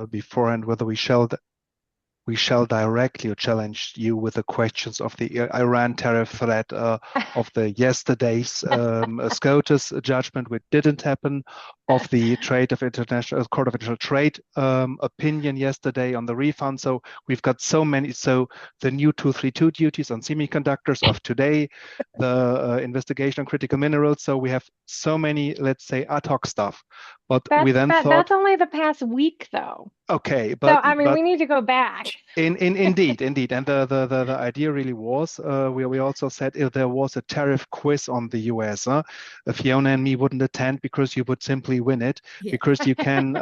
beforehand whether we shall directly challenge you with the questions of the Iran tariff threat, of the yesterday's SCOTUS judgment, which didn't happen, of the Court of International Trade opinion yesterday on the refund. So we've got so many. So the new 232 duties on semiconductors of today, the investigation on critical minerals. So we have so many, let's say, ad hoc stuff. But we then thought, That's only the past week though. okay, So but I mean, but we need to go back. indeed, and the idea really was, we also said if there was a tariff quiz on the US, Fiona and me wouldn't attend because you would simply win it, Yeah. because you can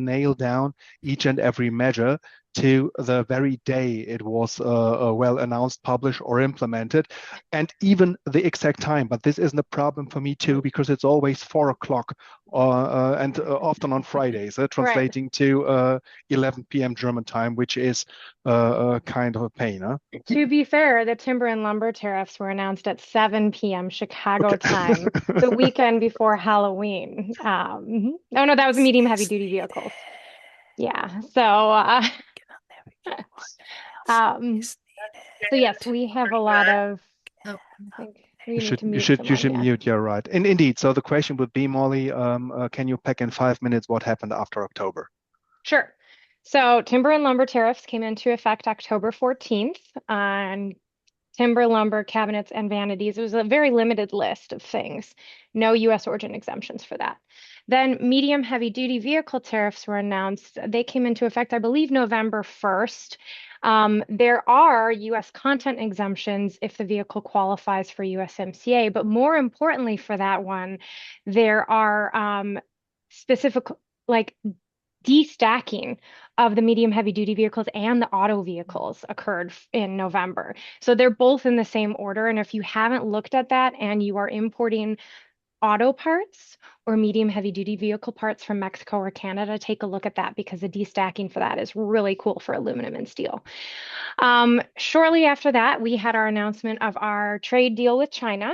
nail down each and every measure to the very day it was well announced, published, or implemented, and even the exact time. But this isn't a problem for me too because it's always 4 o'clock, and often on Fridays, Right. translating to 11 p.m. German time, which is kind of a pain, huh? To be fair, the timber and lumber tariffs were announced at 7 p.m. Chicago Okay. time, the weekend before Halloween. Oh no, that was medium heavy duty vehicles. Yeah. Um, so yes, we have a lot of, Oh, I think You we need should to you mute should you someone. should Yeah. mute. You're right. And indeed, so the question would be, Molly, can you pack in 5 minutes what happened after October? Sure. So timber and lumber tariffs came into effect October 14th on timber, lumber, cabinets, and vanities. It was a very limited list of things. No U.S. origin exemptions for that. Then medium heavy duty vehicle tariffs were announced. They came into effect, I believe, November 1st. There are U.S. content exemptions if the vehicle qualifies for USMCA, but more importantly for that one, there are specific, like, destacking of the medium heavy duty vehicles and the auto vehicles occurred in November. So they're both in the same order. And if you haven't looked at that and you are importing auto parts or medium heavy duty vehicle parts from Mexico or Canada, take a look at that because the destacking for that is really cool for aluminum and steel. Shortly after that, we had our announcement of our trade deal with China.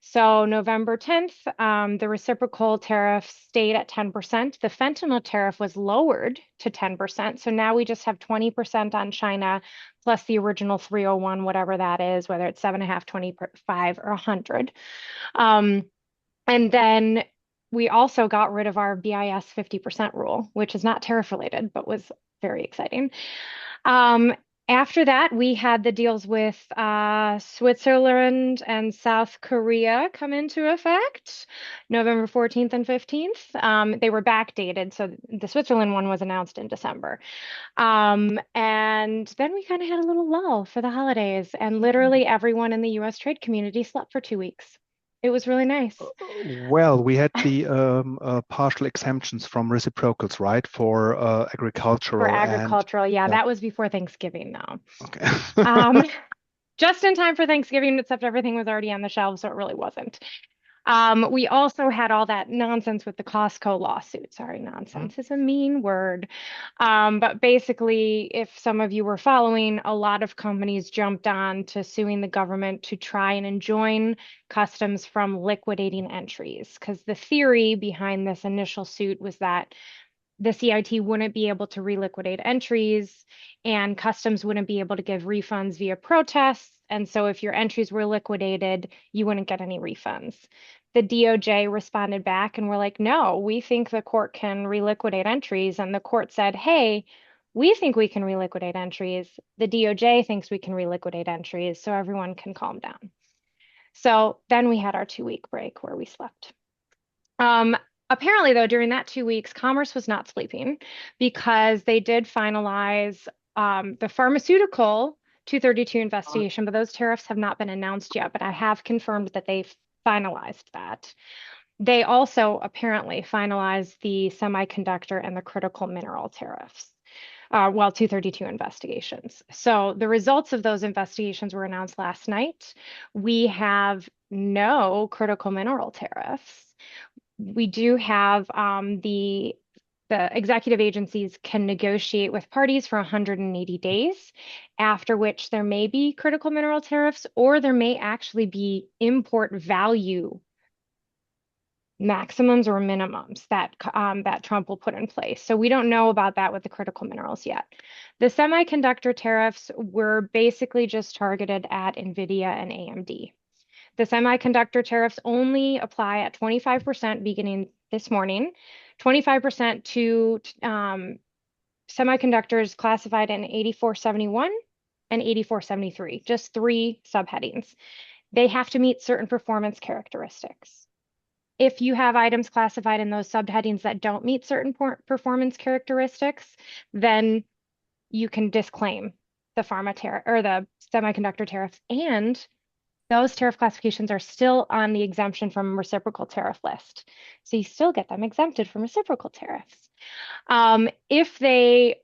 So November 10th, the reciprocal tariff stayed at 10%. The fentanyl tariff was lowered to 10%. So now we just have 20% on China plus the original 301, whatever that is, whether it's 7.5, 25, or 100. And then we also got rid of our BIS 50% rule, which is not tariff related, but was very exciting. Um, After that, we had the deals with Switzerland and South Korea come into effect November 14th and 15th. They were backdated, so the Switzerland one was announced in December. And then we kind of had a little lull for the holidays, and literally everyone in the US trade community slept for 2 weeks. It was really nice. Well, we had the partial exemptions from reciprocals, right, for For agricultural and agricultural, yeah, yeah. that was before Thanksgiving, though. Okay. Um, just in time for Thanksgiving, except everything was already on the shelves, so it really wasn't. We also had all that nonsense with the Costco lawsuit. Sorry, nonsense is a mean word. But basically, if some of you were following, a lot of companies jumped on to suing the government to try and enjoin customs from liquidating entries. Because the theory behind this initial suit was that the CIT wouldn't be able to reliquidate entries and customs wouldn't be able to give refunds via protests. And so if your entries were liquidated, you wouldn't get any refunds. The DOJ responded back and were like, no, we think the court can reliquidate entries. And the court said, hey, we think we can reliquidate entries. The DOJ thinks we can reliquidate entries, so everyone can calm down. So then we had our 2 week break where we slept. Um, Apparently, though, during that 2 weeks, Commerce was not sleeping because they did finalize the pharmaceutical 232 investigation, but those tariffs have not been announced yet. But I have confirmed that they've finalized that. They also apparently finalized the semiconductor and the critical mineral tariffs. 232 investigations. So the results of those investigations were announced last night. We have no critical mineral tariffs. We do have the executive agencies can negotiate with parties for 180 days, after which there may be critical mineral tariffs or there may actually be import value maximums or minimums that Trump will put in place. So we don't know about that with the critical minerals yet. The semiconductor tariffs were basically just targeted at NVIDIA and AMD. The semiconductor tariffs only apply at 25% beginning this morning, 25% to semiconductors classified in 8471 and 8473, just three subheadings. They have to meet certain performance characteristics. If you have items classified in those subheadings that don't meet certain performance characteristics, then you can disclaim the pharma tariff or the semiconductor tariffs. And those tariff classifications are still on the exemption from reciprocal tariff list. So you still get them exempted from reciprocal tariffs. If they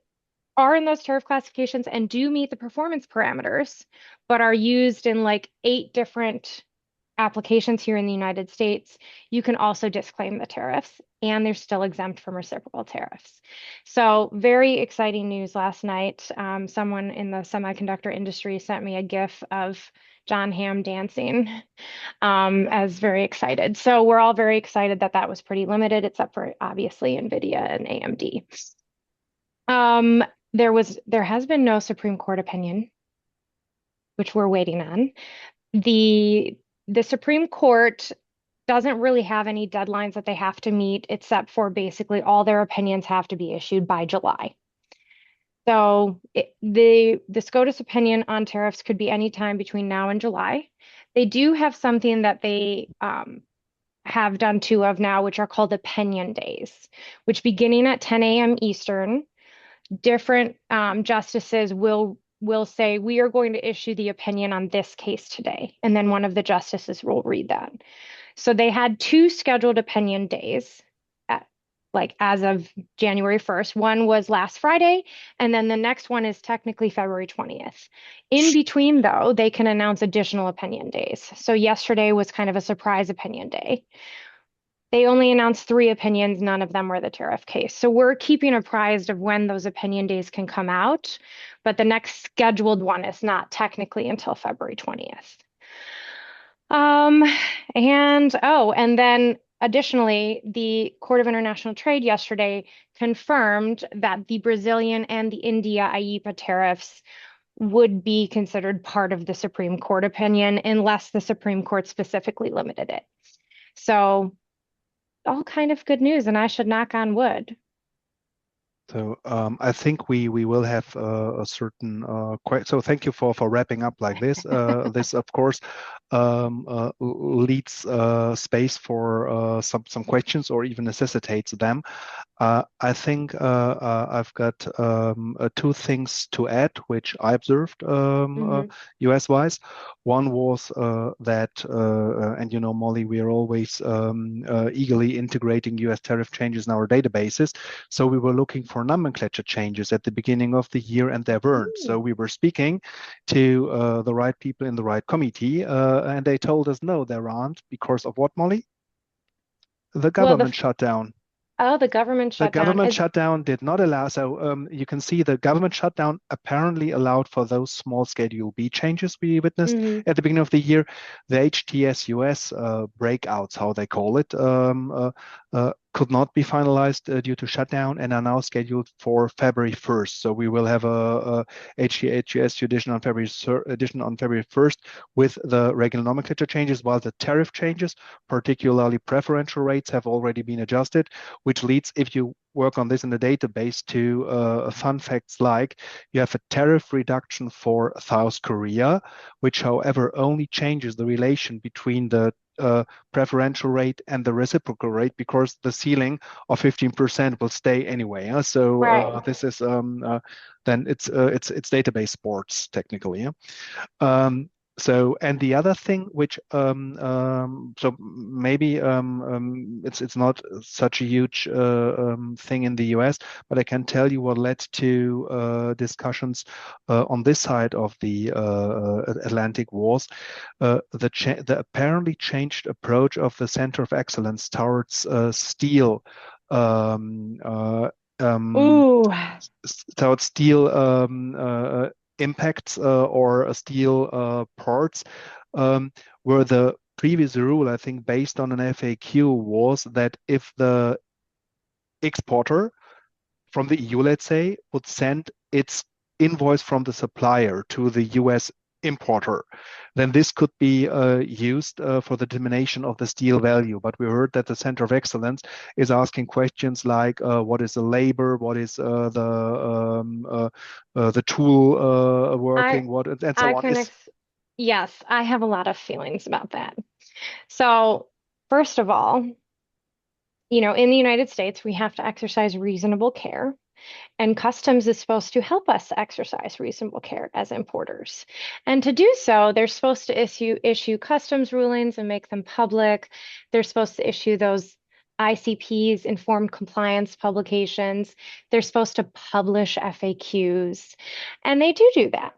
are in those tariff classifications and do meet the performance parameters, but are used in like 8 different applications here in the United States, you can also disclaim the tariffs and they're still exempt from reciprocal tariffs. So very exciting news last night. Someone in the semiconductor industry sent me a GIF of John Hamm dancing as very excited. So we're all very excited that that was pretty limited, except for obviously NVIDIA and AMD. Um, there has been no Supreme Court opinion, which we're waiting on. The the Supreme Court doesn't really have any deadlines that they have to meet, except for basically all their opinions have to be issued by July. So the SCOTUS opinion on tariffs could be any time between now and July. They do have something that they have done 2 of now, which are called opinion days, which beginning at 10 a.m. Eastern, different justices will say, we are going to issue the opinion on this case today. And then one of the justices will read that. So they had 2 scheduled opinion days, like as of January 1st. One was last Friday, and then the next one is technically February 20th. In between, though, they can announce additional opinion days. So yesterday was kind of a surprise opinion day. They only announced 3 opinions, none of them were the tariff case. So we're keeping apprised of when those opinion days can come out, but the next scheduled one is not technically until February 20th. Um, and then additionally, the Court of International Trade yesterday confirmed that the Brazilian and the India IEEPA tariffs would be considered part of the Supreme Court opinion unless the Supreme Court specifically limited it. So all kind of good news, and I should knock on wood. So I think we will have a certain so thank you for wrapping up like this. This of course leads space for some questions or even necessitates them. I think I've got 2 things to add, which I observed US-wise. One was that, and you know, Molly, we are always eagerly integrating US tariff changes in our databases. So we were looking for nomenclature changes at the beginning of the year, and there weren't. So we were speaking to the right people in the right committee, and they told us, no, there aren't. Because of what, Molly? The Well, government shutdown. the government The shutdown government is. shutdown did not allow, so you can see the government shutdown apparently allowed for those small Schedule B changes we witnessed Mhm. at the beginning of the year. The HTS US breakouts, how they call it, could not be finalized due to shutdown and are now scheduled for February 1st. So we will have a HTS edition on February 1st with the regular nomenclature changes, while the tariff changes, particularly preferential rates, have already been adjusted, which leads, if you work on this in the database, to fun facts like you have a tariff reduction for South Korea, which, however, only changes the relation between the preferential rate and the reciprocal rate, because the ceiling of 15% will stay anyway. So this is then it's database sports technically. So, and the other thing, which so maybe it's not such a huge thing in the U.S., but I can tell you what led to discussions on this side of the Atlantic was the apparently changed approach of the Center of Excellence towards steel. Um, uh, um, Ooh. Towards steel impacts or steel parts, where the previous rule, I think, based on an FAQ, was that if the exporter from the EU, let's say, would send its invoice from the supplier to the US importer, then this could be used for the determination of the steel value. But we heard that the Center of Excellence is asking questions like, what is the labor, what is the tool I working, what and I so on. can Is ex Yes, I have a lot of feelings about that. So, first of all, in the United States, we have to exercise reasonable care, and customs is supposed to help us exercise reasonable care as importers. And to do so, they're supposed to issue customs rulings and make them public. They're supposed to issue those ICPs, informed compliance publications. They're supposed to publish FAQs, and they do that.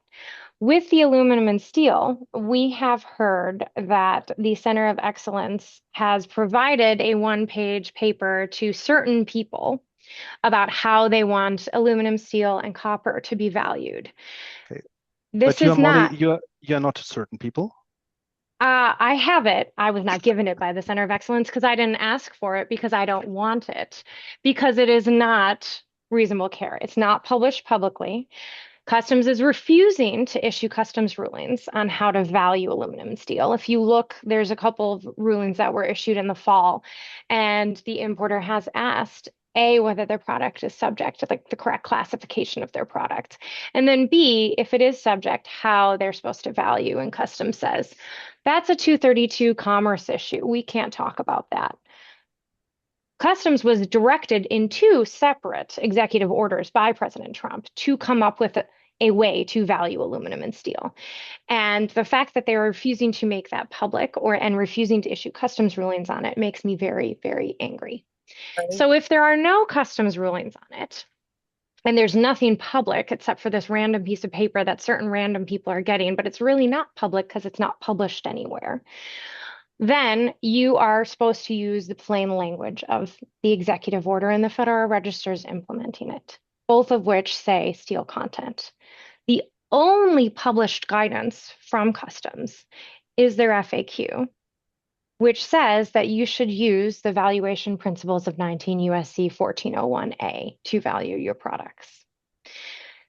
With the aluminum and steel, we have heard that the Center of Excellence has provided a one-page paper to certain people about how they want aluminum, steel, and copper to be valued. okay. This But you are is Molly, not, you're not certain people. I have it. I was not given it by the Center of Excellence because I didn't ask for it because I don't want it, because it is not reasonable care. It's not published publicly. Customs is refusing to issue customs rulings on how to value aluminum and steel. If you look, there's a couple of rulings that were issued in the fall, and the importer has asked A, whether their product is subject to the correct classification of their product, and then B, if it is subject, how they're supposed to value. And customs says that's a 232 commerce issue. We can't talk about that. Customs was directed in two separate executive orders by President Trump to come up with a way to value aluminum and steel. And the fact that they're refusing to make that public and refusing to issue customs rulings on it makes me very, very angry. Right. So if there are no customs rulings on it, and there's nothing public except for this random piece of paper that certain random people are getting, but it's really not public because it's not published anywhere, then you are supposed to use the plain language of the executive order and the Federal Register is implementing it, both of which say steel content. The only published guidance from Customs is their FAQ, which says that you should use the valuation principles of 19 USC 1401A to value your products.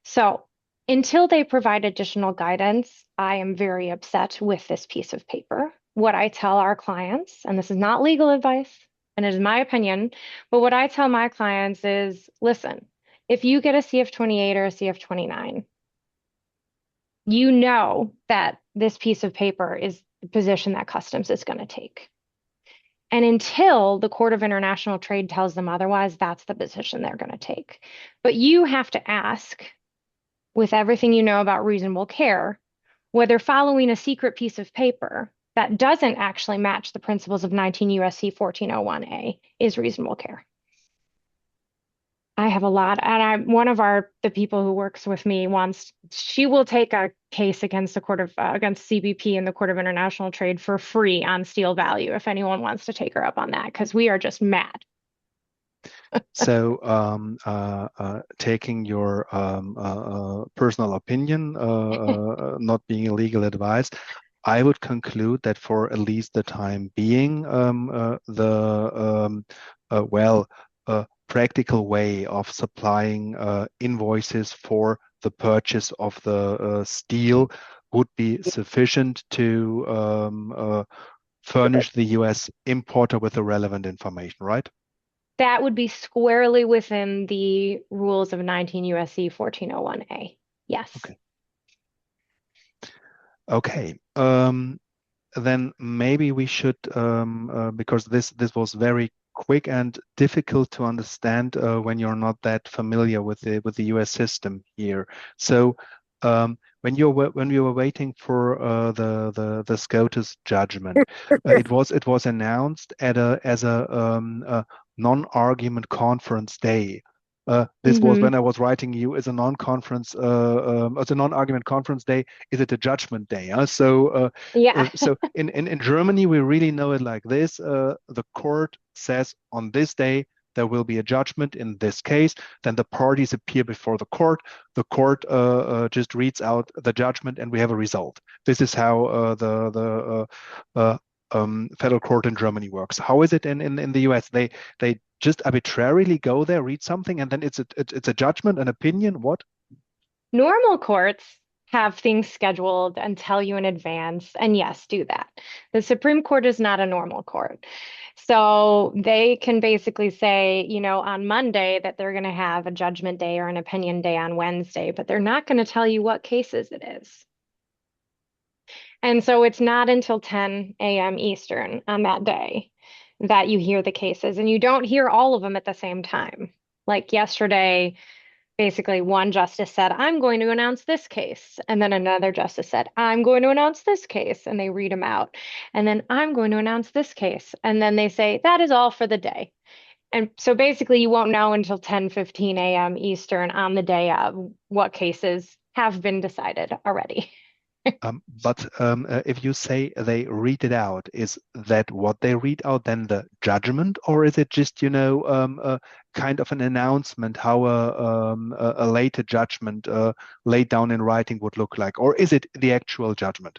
So until they provide additional guidance, I am very upset with this piece of paper. What I tell our clients, and this is not legal advice, and it is my opinion, but what I tell my clients is, listen, if you get a CF28 or a CF29, you know that this piece of paper is the position that Customs is going to take. And until the Court of International Trade tells them otherwise, that's the position they're going to take. But you have to ask, with everything you know about reasonable care, whether following a secret piece of paper that doesn't actually match the principles of 19 USC 1401A is reasonable care. I have a lot, and one of the people who works with me she will take a case against against CBP in the Court of International Trade for free on steel value if anyone wants to take her up on that, because we are just mad. So, taking your personal opinion, not being legal advice, I would conclude that for at least the time being, practical way of supplying invoices for the purchase of the steel would be sufficient to furnish the US importer with the relevant information, right? That would be squarely within the rules of 19 USC 1401A. Yes. Okay. Okay. Then maybe we should, because this was very quick and difficult to understand when you're not that familiar with the US system here. So when we were waiting for the SCOTUS judgment, it was announced as a non-argument conference day. This was when I was writing you as a as a non-argument conference day. Is it a judgment day? Yeah. So in Germany, we really know it like this. The court says on this day there will be a judgment in this case. Then the parties appear before the court. The court just reads out the judgment, and we have a result. This is how federal court in Germany works. How is it in the US? They just arbitrarily go there, read something, and then it's a judgment, an opinion. What? Normal courts have things scheduled and tell you in advance, and yes, do that. The Supreme Court is not a normal court. So they can basically say, on Monday that they're going to have a judgment day or an opinion day on Wednesday, but they're not going to tell you what cases it is. And so it's not until 10 a.m. Eastern on that day that you hear the cases, and you don't hear all of them at the same time. Like yesterday, basically one justice said, I'm going to announce this case. And then another justice said, I'm going to announce this case. And they read them out. And then I'm going to announce this case. And then they say, that is all for the day. And so basically you won't know until 10:15 a.m. Eastern on the day of what cases have been decided already. But if you say they read it out, is that what they read out then the judgment, or is it just, a kind of an announcement how a later judgment laid down in writing would look like, or is it the actual judgment?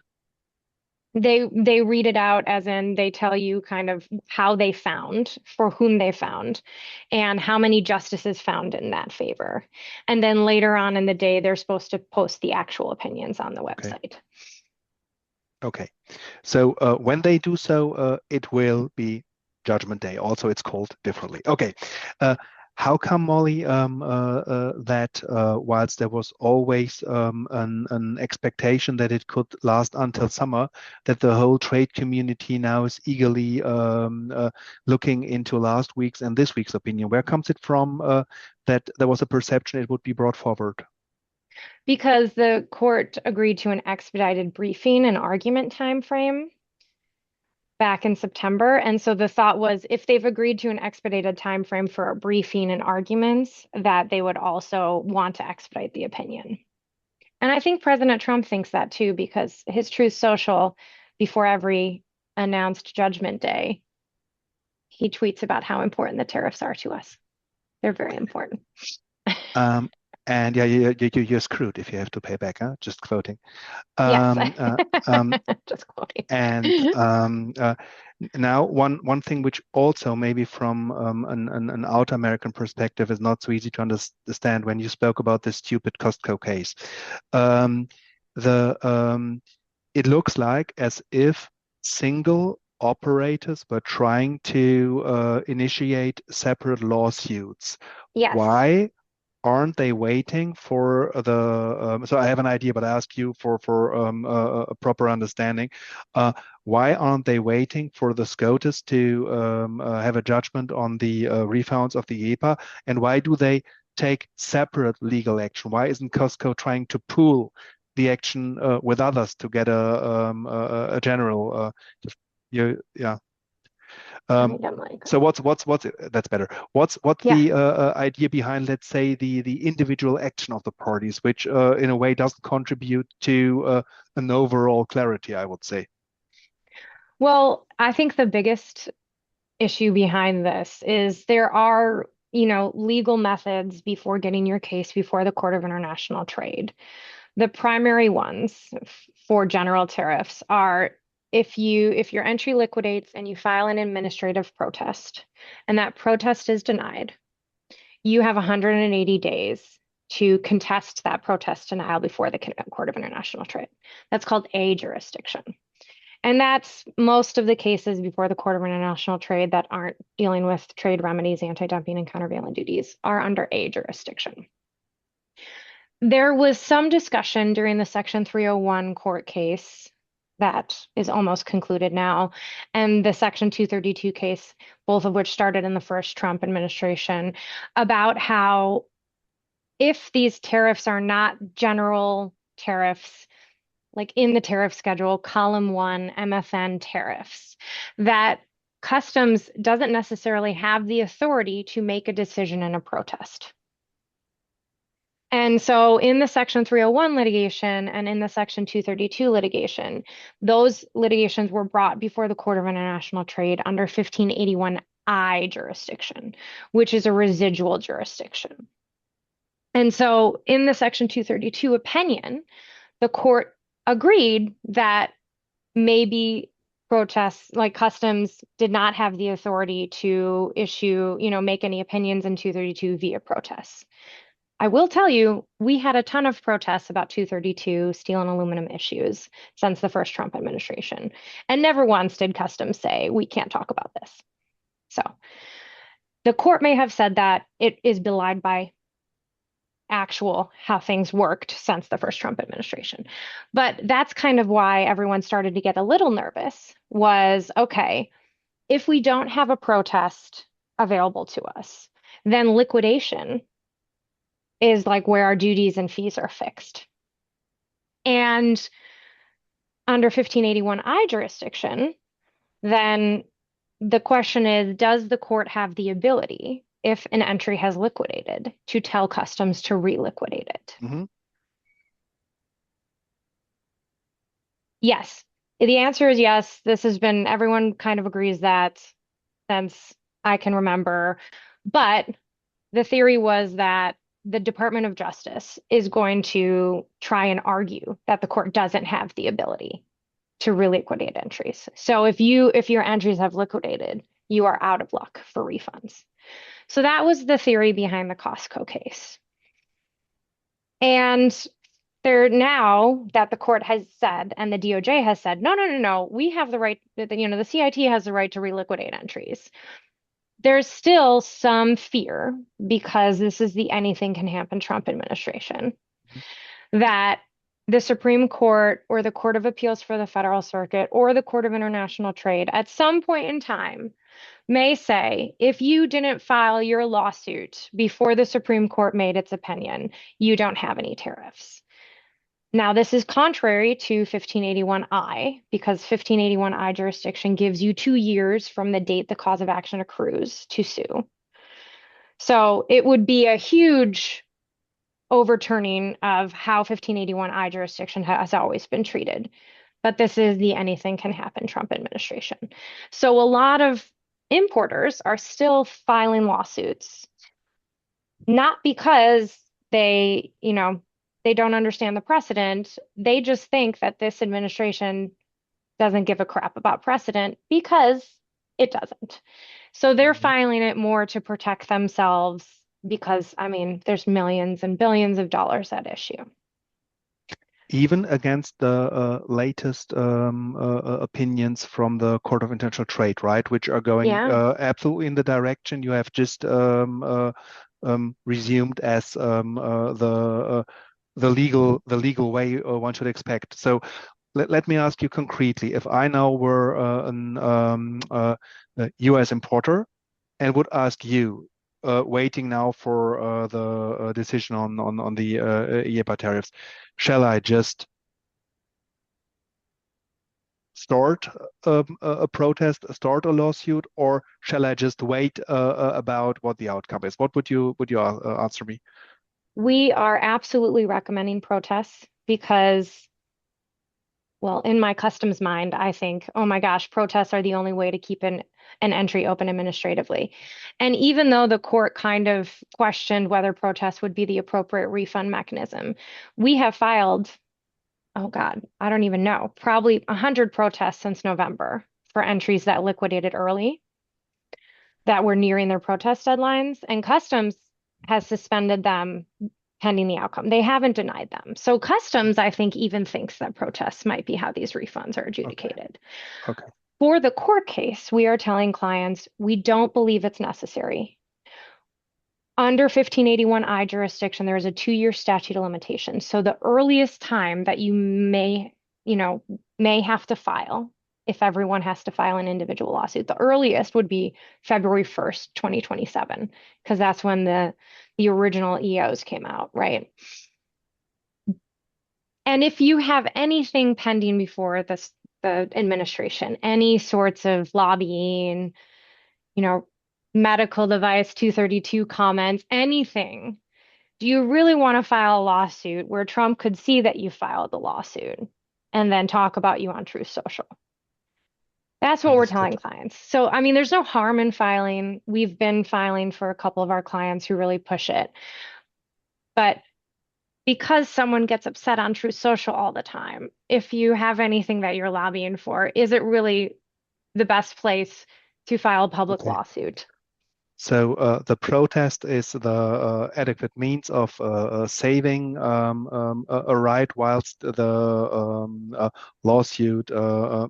They read it out as in they tell you kind of how they found, for whom they found, and how many justices found in that favor. And then later on in the day, they're supposed to post the actual opinions on the Okay. website. Okay. So when they do so, it will be Judgment Day. Also, it's called differently. Okay. How come, Molly, that whilst there was always an expectation that it could last until summer, that the whole trade community now is eagerly looking into last week's and this week's opinion? Where comes it from that there was a perception it would be brought forward? Because the court agreed to an expedited briefing and argument time frame back in September. And so the thought was if they've agreed to an expedited time frame for a briefing and arguments, that they would also want to expedite the opinion. And I think President Trump thinks that too, because his Truth Social, before every announced judgment day, he tweets about how important the tariffs are to us. They're very important. Um, and yeah, you're screwed if you have to pay back, huh? Just quoting. Yes, Um, uh, um, just quoting. and now one thing which also maybe from an out American perspective is not so easy to understand when you spoke about this stupid Costco case. Um, the It looks like as if single operators were trying to initiate separate lawsuits. Yes. Why aren't they waiting for so I have an idea, but I ask you for a proper understanding. Why aren't they waiting for the SCOTUS to have a judgment on the refunds of the EPA? And why do they take separate legal action? Why isn't Costco trying to pool the action with others to get a general yeah. Um, I'm like, so what's that's better. What's yeah. the idea behind, let's say, the individual action of the parties, which in a way doesn't contribute to an overall clarity, I would say. Well, I think the biggest issue behind this is there are, legal methods before getting your case before the Court of International Trade. The primary ones for general tariffs are if your entry liquidates and you file an administrative protest and that protest is denied, you have 180 days to contest that protest denial before the Court of International Trade. That's called a jurisdiction. And that's most of the cases before the Court of International Trade that aren't dealing with trade remedies, anti-dumping, and countervailing duties are under a jurisdiction. There was some discussion during the Section 301 court case that is almost concluded now, and the Section 232 case, both of which started in the first Trump administration, about how if these tariffs are not general tariffs, like in the tariff schedule, column 1, MFN tariffs, that customs doesn't necessarily have the authority to make a decision in a protest. And so in the Section 301 litigation and in the Section 232 litigation, those litigations were brought before the Court of International Trade under 1581I jurisdiction, which is a residual jurisdiction. And so in the Section 232 opinion, the court agreed that maybe protests, like customs did not have the authority to issue, make any opinions in 232 via protests. I will tell you, we had a ton of protests about 232 steel and aluminum issues since the first Trump administration. And never once did customs say, we can't talk about this. So the court may have said that it is belied by actual how things worked since the first Trump administration. But that's kind of why everyone started to get a little nervous was, okay, if we don't have a protest available to us, then liquidation is like where our duties and fees are fixed. And under 1581I jurisdiction, then the question is, does the court have the ability, if an entry has liquidated, to tell customs to reliquidate it? Hmm. Yes. The answer is yes. This has been, everyone kind of agrees that since I can remember. But the theory was that the Department of Justice is going to try and argue that the court doesn't have the ability to reliquidate entries. So if your entries have liquidated, you are out of luck for refunds. So that was the theory behind the Costco case. And there now that the court has said and the DOJ has said, no, no, no, no, we have the right, the CIT has the right to reliquidate entries. There's still some fear because this is the anything can happen Trump administration that the Supreme Court or the Court of Appeals for the Federal Circuit or the Court of International Trade at some point in time may say, if you didn't file your lawsuit before the Supreme Court made its opinion, you don't have any tariffs. Now, this is contrary to 1581I because 1581I jurisdiction gives you 2 years from the date the cause of action accrues to sue. So it would be a huge overturning of how 1581I jurisdiction has always been treated. But this is the anything can happen Trump administration. So a lot of importers are still filing lawsuits, not because they don't understand the precedent. They just think that this administration doesn't give a crap about precedent because it doesn't. So they're Hmm. filing it more to protect themselves because, I mean, there's millions and billions of dollars at issue. Even against the latest opinions from the Court of International Trade, right, which are going Yeah. absolutely in the direction you have just resumed as the legal way one should expect. So let me ask you concretely, if I now were a US importer and would ask you, waiting now for the decision on the IEEPA tariffs, shall I just start a protest, start a lawsuit, or shall I just wait about what the outcome is? What would you answer me? We are absolutely recommending protests because, well, in my customs mind, I think, oh my gosh, protests are the only way to keep an entry open administratively. And even though the court kind of questioned whether protests would be the appropriate refund mechanism, we have filed, oh God, I don't even know, probably 100 protests since November for entries that liquidated early that were nearing their protest deadlines, and customs has suspended them pending the outcome. They haven't denied them. So customs, I think, even thinks that protests might be how these refunds are Okay, adjudicated. okay. For the court case, we are telling clients we don't believe it's necessary. Under 1581I jurisdiction, there is a 2 year statute of limitations. So the earliest time that you may have to file, if everyone has to file an individual lawsuit, the earliest would be February 1st, 2027, because that's when the original EOs came out, right? And if you have anything pending before the administration, any sorts of lobbying, you know, medical device 232 comments, anything, do you really want to file a lawsuit where Trump could see that you filed the lawsuit and then talk about you on Truth Social? That's what we're telling Understood. clients. So, I mean, there's no harm in filing. We've been filing for a couple of our clients who really push it. But because someone gets upset on Truth Social all the time, if you have anything that you're lobbying for, is it really the best place to file a public Okay. lawsuit. So the protest is the adequate means of saving a right, whilst the lawsuit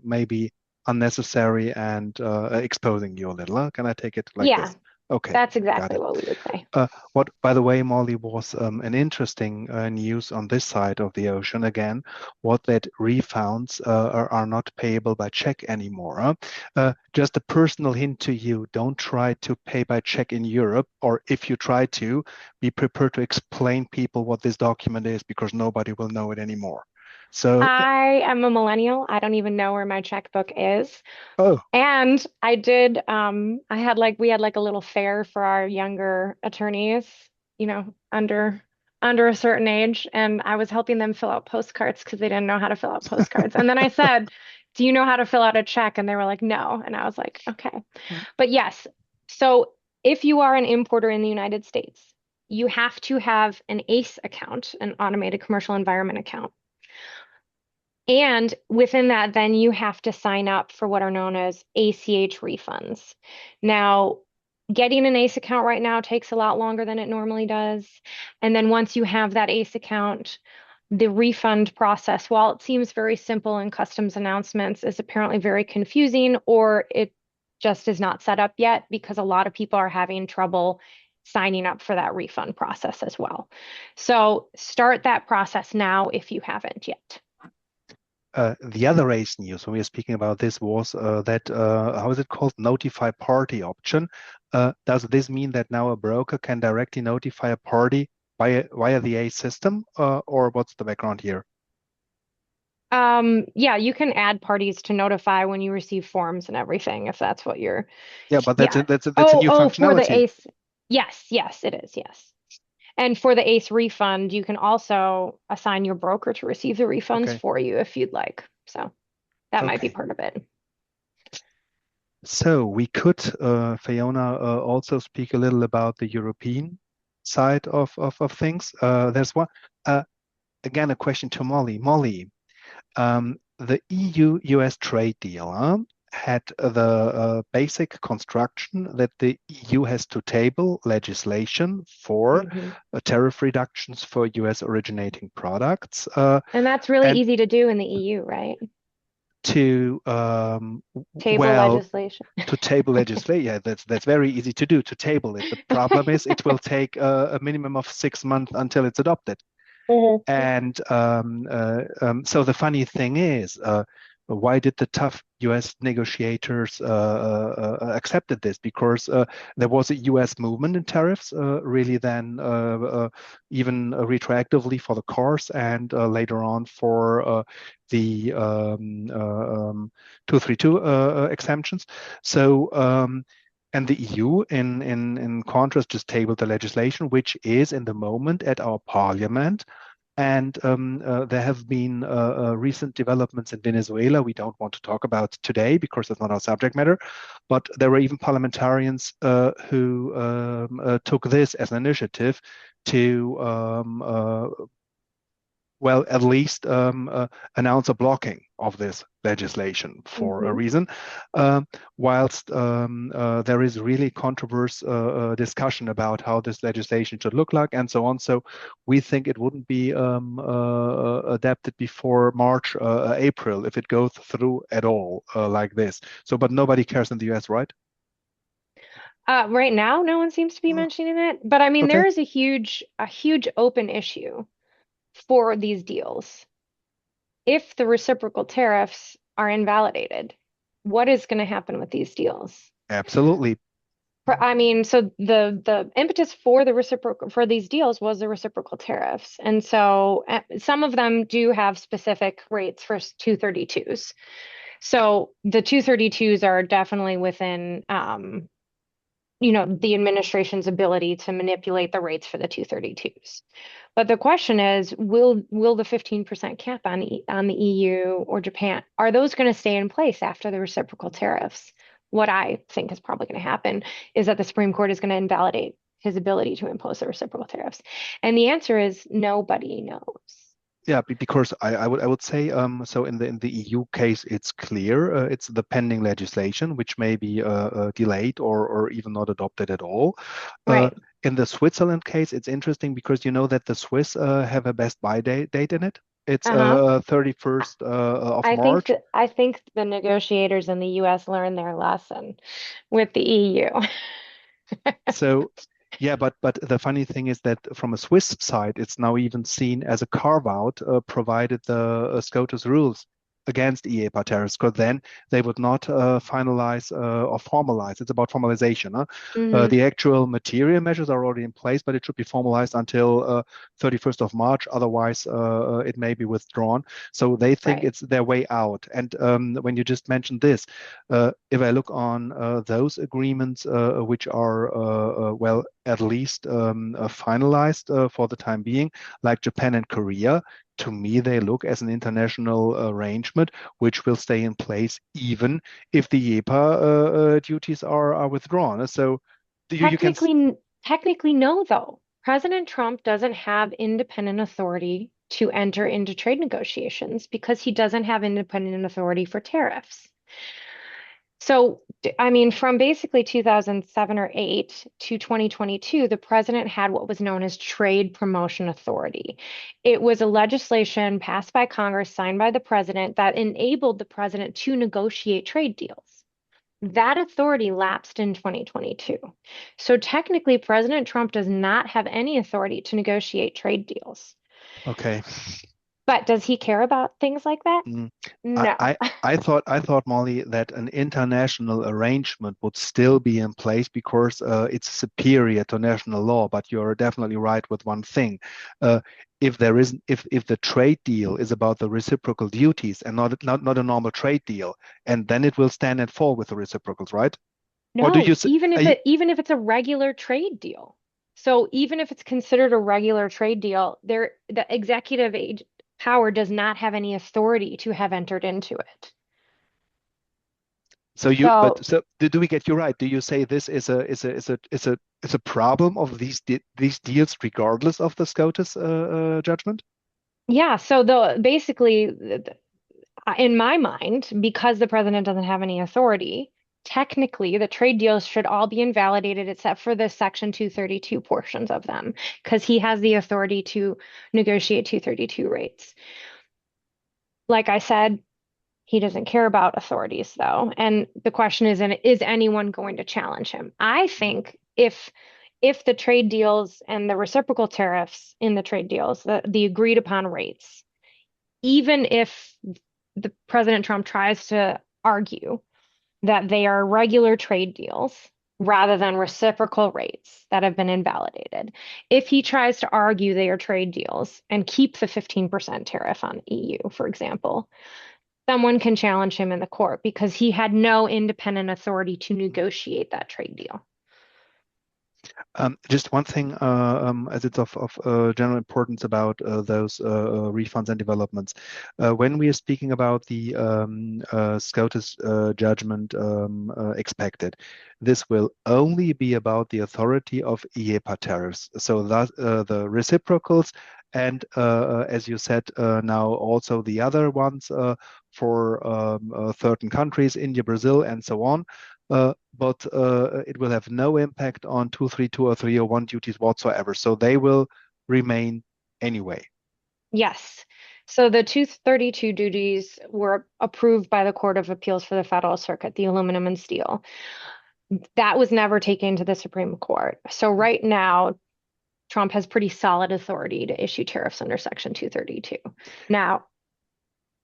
may be unnecessary and exposing you a little. Can I take it like Yeah, this? Okay, that's got exactly it. what we would say. What, by the way, Molly, was an interesting news on this side of the ocean again, what that refunds are not payable by check anymore. Huh? Just a personal hint to you, don't try to pay by check in Europe, or if you try to, be prepared to explain people what this document is because nobody will know it anymore. So, I am a millennial. I don't even know where my checkbook is. oh, And I did, we had like a little fair for our younger attorneys, under a certain age. And I was helping them fill out postcards because they didn't know how to fill out postcards. And then I said, "Do you know how to fill out a check?" And they were like, "No." And I was like, "Okay." But yes, so if you are an importer in the United States, you have to have an ACE account, an automated commercial environment account. And within that, then you have to sign up for what are known as ACH refunds. Now, getting an ACE account right now takes a lot longer than it normally does. And then once you have that ACE account, the refund process, while it seems very simple in customs announcements, is apparently very confusing, or it just is not set up yet because a lot of people are having trouble signing up for that refund process as well. So start that process now if you haven't yet. the other race news when we were speaking about this was that how is it called, notify party option. Does this mean that now a broker can directly notify a party via the A system, or what's the background here? Yeah, you can add parties to notify when you receive forms and everything, if that's what you're, Yeah, but yeah. that's a Oh, new oh, for the functionality. ACE. Yes, yes, it is, yes. And for the ACE refund, you can also assign your broker to receive the refunds Okay, for you if you'd like. So that might be okay. part of it. So we could, Fiona, also speak a little about the European side of things. There's one, uh, again, a question to Molly. Molly, the EU-US trade deal had the basic construction that the EU has to table legislation for Hmm. tariff reductions for US originating products, And that's really and easy to do in the EU, right? to Table well, legislation. to table legislation. Yeah, that's very easy to do, to table it. The problem is it will take a minimum of 6 months until it's adopted. Mhm. And so the funny thing is, why did the tough U.S. negotiators accepted this? Because there was a U.S. movement in tariffs, really then even retroactively for the cars and later on for the 232 exemptions. So and the EU, in contrast, just tabled the legislation, which is in the moment at our parliament. And there have been recent developments in Venezuela we don't want to talk about today because that's not our subject matter. But there were even parliamentarians who took this as an initiative to well, at least announce a blocking of this legislation for a Hmm. reason. Whilst there is really controversial discussion about how this legislation should look like and so on. So we think it wouldn't be adapted before March, April, if it goes through at all like this. So, but nobody cares in the US, right? Right now, no one seems to be Oh, mentioning it, but I mean, okay. there is a huge open issue for these deals. If the reciprocal tariffs are invalidated, what is going to happen with these deals? Absolutely. I mean, so the impetus for the reciprocal for these deals was the reciprocal tariffs, and so some of them do have specific rates for 232s. So the 232s are definitely within the administration's ability to manipulate the rates for the 232s. But the question is, will the 15% cap on the EU or Japan, are those going to stay in place after the reciprocal tariffs? What I think is probably going to happen is that the Supreme Court is going to invalidate his ability to impose the reciprocal tariffs. And the answer is nobody knows. Yeah, because I would say so in the EU case it's clear it's the pending legislation which may be delayed or even not adopted at all. Uh, Right. in the Switzerland case, it's interesting because you know that the Swiss have a best buy date in it. It's Uh-huh. 31st of March. I think the negotiators in the US learned their lesson with the EU. So, yeah, but the funny thing is that from a Swiss side, it's now even seen as a carve out, provided the SCOTUS rules against EAPA tariffs, because then they would not finalize or formalize. It's about formalization. Huh? Hmm. The actual material measures are already in place, but it should be formalized until 31st of March. Otherwise, it may be withdrawn. So they think Right. it's their way out. And when you just mentioned this, if I look on those agreements, which are, well, at least finalized for the time being, like Japan and Korea, to me, they look as an international arrangement which will stay in place even if the EPA duties are withdrawn. So you can. Technically, no, though. President Trump doesn't have independent authority to enter into trade negotiations because he doesn't have independent authority for tariffs. So, I mean, from basically 2007 or 8 to 2022, the president had what was known as Trade Promotion Authority. It was a legislation passed by Congress, signed by the president, that enabled the president to negotiate trade deals. That authority lapsed in 2022. So technically, President Trump does not have any authority to negotiate trade deals. Okay. But does he care about things like that? Mm. I, No. I I thought, Molly, that an international arrangement would still be in place because it's superior to national law. But you're definitely right with one thing. Uh, if the trade deal is about the reciprocal duties and not a normal trade deal, and then it will stand and fall with the reciprocals, right? Or do you No, say, even if it's a regular trade deal. So even if it's considered a regular trade deal, the executive age power does not have any authority to have entered into it. So do we get you right? Do you say this is a problem of these deals regardless of the SCOTUS judgment? yeah, so the basically in my mind, because the president doesn't have any authority, technically the trade deals should all be invalidated except for the Section 232 portions of them, because he has the authority to negotiate 232 rates. Like I said, he doesn't care about authorities though. And the question is anyone going to challenge him? I think if the trade deals and the reciprocal tariffs in the trade deals, the agreed upon rates, even if the President Trump tries to argue that they are regular trade deals rather than reciprocal rates that have been invalidated. If he tries to argue they are trade deals and keep the 15% tariff on EU, for example, someone can challenge him in the court because he had no independent authority to negotiate that trade deal. Just one thing, as it's of general importance about those refunds and developments. When we are speaking about the SCOTUS judgment expected, this will only be about the authority of EEPA tariffs. So that the reciprocals and, as you said, now also the other ones for certain countries, India, Brazil, and so on. But it will have no impact on 232 or 301 duties whatsoever. So they will remain anyway. Yes. So the 232 duties were approved by the Court of Appeals for the Federal Circuit, the aluminum and steel. That was never taken to the Supreme Court. So right now, Trump has pretty solid authority to issue tariffs under Section 232. Now,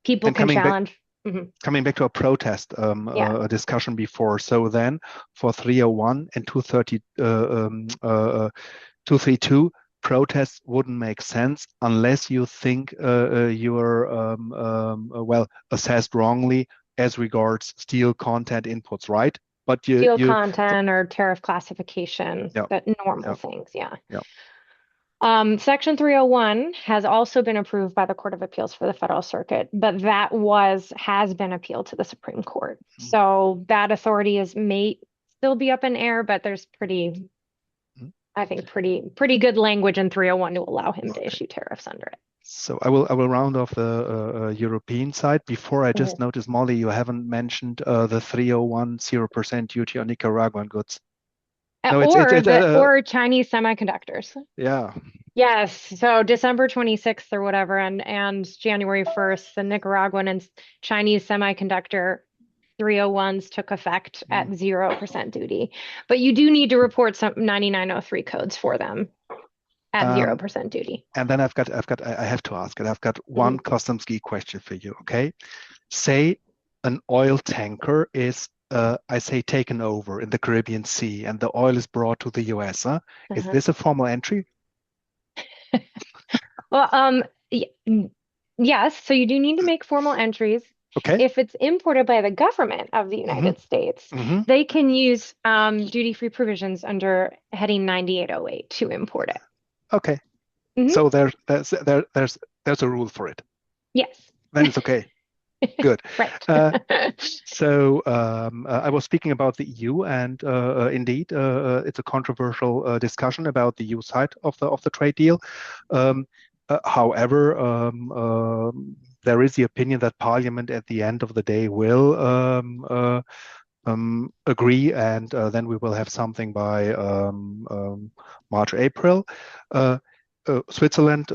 people And can challenge. Mhm. coming back to a protest Yeah, a discussion before. So then for 301 and 232, protests wouldn't make sense unless you think you're well assessed wrongly as regards steel content inputs, right? But steel you content or tariff classification, yeah, the normal yeah, things. Yeah. yeah. Section 301 has also been approved by the Court of Appeals for the Federal Circuit, but has been appealed to the Supreme Court. So that authority may still be up in air, but there's pretty, I think pretty good language in 301 to allow him to issue tariffs under it. So I will round off the European side. Before I just Mhm. noticed, Molly, you haven't mentioned the 301 0% duty on Nicaraguan goods. No, Or it's the or Chinese semiconductors. yeah. Yes, so December 26th or whatever, and January 1st, the Nicaraguan and Chinese semiconductor 301s took effect Mm. at 0% duty. But you do need to report some 9903 codes for them at Um, 0% duty. and then I have to ask, and I've got one Mhm. customs geek question for you. Okay, say an oil tanker is, I say, taken over in the Caribbean Sea, and the oil is brought to the US. Huh? Is Uh-huh. this a formal entry? Well, yes, so you do need to make formal entries. Okay. If it's imported by the government of the hmm United States, hmm they can use duty-free provisions under heading 9808 to import it. Okay. Hmm. So there's a rule for it. Yes. Then it's okay. Good. Right. Uh, I was speaking about the EU, and indeed, it's a controversial discussion about the EU side of the trade deal. Um, however, there is the opinion that Parliament at the end of the day will agree, and then we will have something by March, April. Uh, Switzerland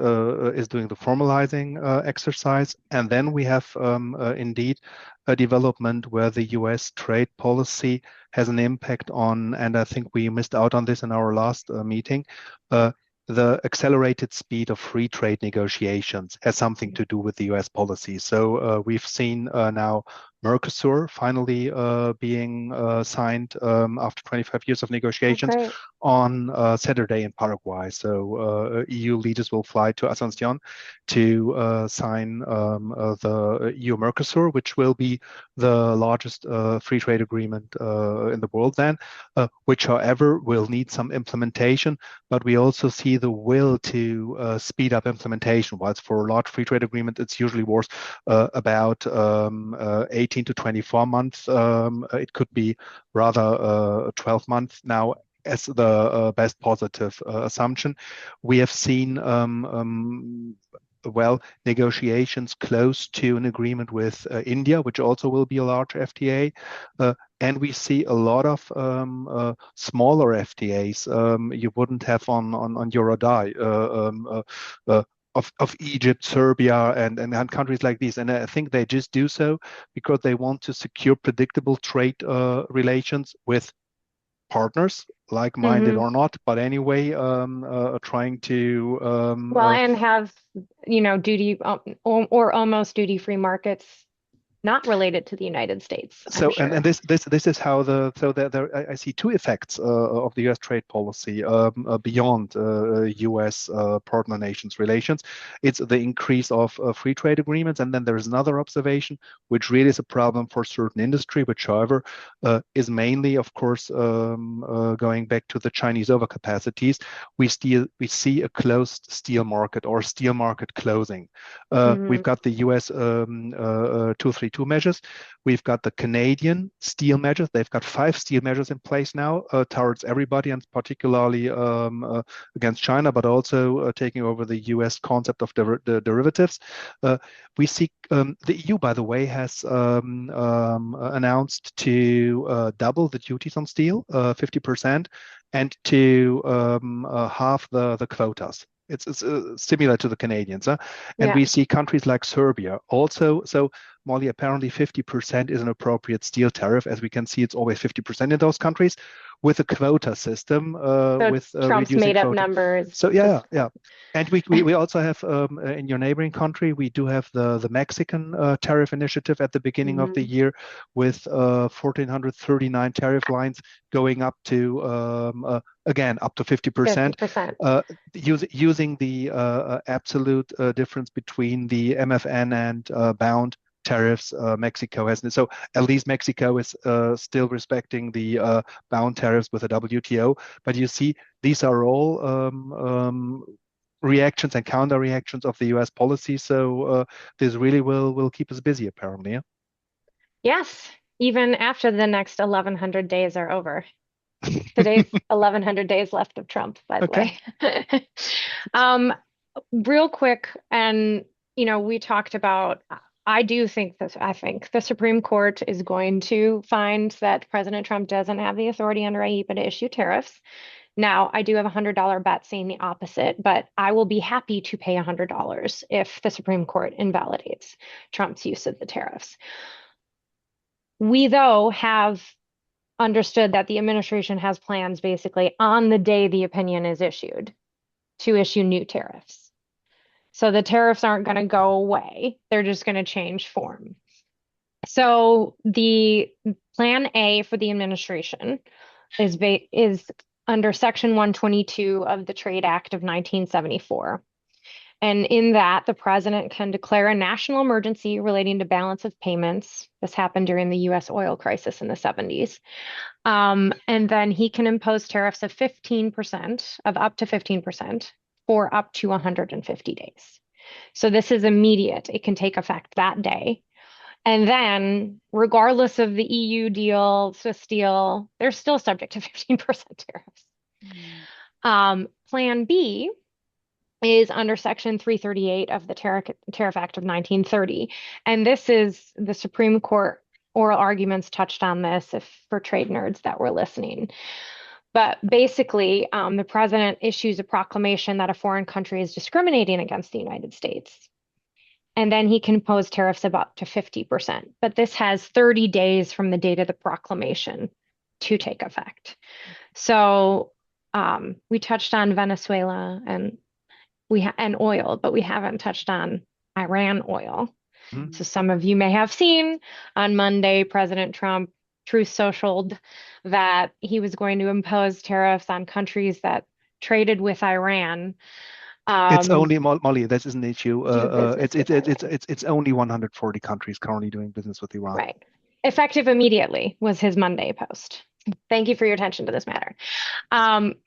is doing the formalizing exercise, and then we have indeed a development where the US trade policy has an impact on, and I think we missed out on this in our last meeting. Uh, the accelerated speed of free trade negotiations has something to do with the US policy. So we've seen now Mercosur finally being signed after 25 years of Oh, negotiations great. on Saturday in Paraguay. So EU leaders will fly to Asunción to sign the EU Mercosur, which will be the largest free trade agreement in the world then, which, however, will need some implementation. But we also see the will to speed up implementation. Whilst for a large free trade agreement, it's usually worth about 18 to 24 months. It could be rather 12 months now as the best positive assumption. We have seen well, negotiations close to an agreement with India, which also will be a large FTA. And we see a lot of smaller FTAs you wouldn't have on Eurodai. Of Egypt, Serbia, and countries like these. And I think they just do so because they want to secure predictable trade relations with partners, like-minded Hmm. or not. But anyway, trying to Well, and have, duty or almost duty-free markets not related to the United States, I'm so and sure. this is how the so there I see two effects of the U.S. trade policy beyond U.S. Partner nations relations. It's the increase of free trade agreements, and then there is another observation which really is a problem for certain industry, which, however, is mainly, of course, going back to the Chinese overcapacities. We see a closed steel market or steel market closing. We've Hmm. got the U.S. 232 measures. We've got the Canadian steel measures. They've got 5 steel measures in place now towards everybody, and particularly against China, but also taking over the US concept of the derivatives. We see the EU, by the way, has announced to double the duties on steel, 50%, and to halve the quotas. It's similar to the Canadians. And Yeah. we see countries like Serbia also. So Molly, apparently 50% is an appropriate steel tariff. As we can see, it's always 50% in those countries with a quota system, So with Trump's reducing made up quota. numbers So yeah, just yeah. And we also have in your neighboring country, we do have the Mexican tariff initiative at the beginning of the Mhm. year with 1,439 tariff lines going up to again up to 50%, 50%. using the absolute difference between the MFN and bound tariffs Mexico has. So at least Mexico is still respecting the bound tariffs with the WTO. But you see, these are all reactions and counter reactions of the U.S. policy. So this really will keep us busy, apparently. Yeah? Yes, even after the next 1100 days are over. Today's 1100 days left of Trump, by the Okay. way. Um, Real quick, and we talked about, I think the Supreme Court is going to find that President Trump doesn't have the authority under IEPA to issue tariffs. Now, I do have a $100 bet saying the opposite, but I will be happy to pay $100 if the Supreme Court invalidates Trump's use of the tariffs. We, though, have understood that the administration has plans basically on the day the opinion is issued to issue new tariffs. So the tariffs aren't going to go away. They're just going to change form. So the plan A for the administration is under Section 122 of the Trade Act of 1974. And in that, the president can declare a national emergency relating to balance of payments. This happened during the US oil crisis in the 70s. And then he can impose tariffs of 15%, of up to 15% for up to 150 days. So this is immediate. It can take effect that day. And then, regardless of the EU deal, Swiss deal, they're still subject to 15% tariffs. Plan B is under Section 338 of the Tariff Act of 1930. And this is the Supreme Court oral arguments touched on this if for trade nerds that were listening. But basically, the president issues a proclamation that a foreign country is discriminating against the United States. And then he can impose tariffs of up to 50%. But this has 30 days from the date of the proclamation to take effect. So we touched on Venezuela and and oil, but we haven't touched on Iran oil. Mhm. So some of you may have seen on Monday, President Trump truth socialed that he was going to impose tariffs on countries that traded with Iran It's um, only Molly. This is an issue. to do business with Iran. It's only 140 countries currently doing business with Iran. Right. Effective immediately was his Monday post. Thank you for your attention to this matter.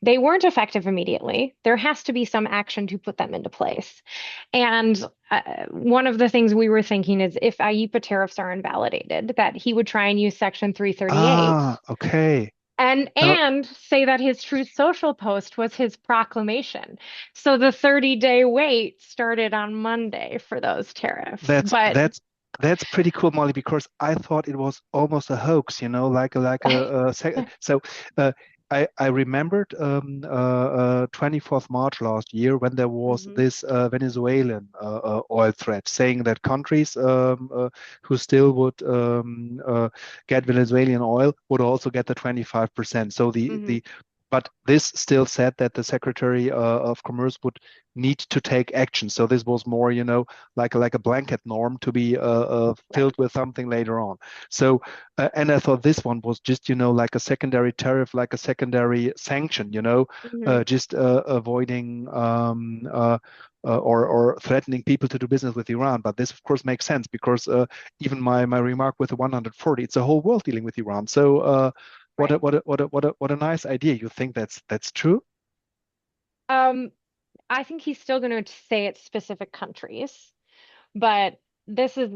They weren't effective immediately. There has to be some action to put them into place. And one of the things we were thinking is if IEPA tariffs are invalidated, that he would try and use Section 338 Ah, okay. Now and say that his Truth Social post was his proclamation. So the 30-day wait started on Monday for those tariffs. that's But that's that's pretty cool, Molly, because I thought it was almost a hoax, so uh, I remembered 24th March last year when there was Mhm, this Venezuelan oil threat saying that countries who still would get Venezuelan oil would also get the 25%. So mhm, the but this still said that the Secretary of Commerce would need to take action. So this was more, like a blanket norm to be right. filled with something later on. So, and I thought this one was just, like a secondary tariff, like a secondary sanction, Mhm, just avoiding or threatening people to do business with Iran. But this, of course, makes sense because even my remark with the 140, it's a whole world dealing with Iran. So, right. what a nice idea. You think that's true? Um, I think he's still going to say it's specific countries, but this is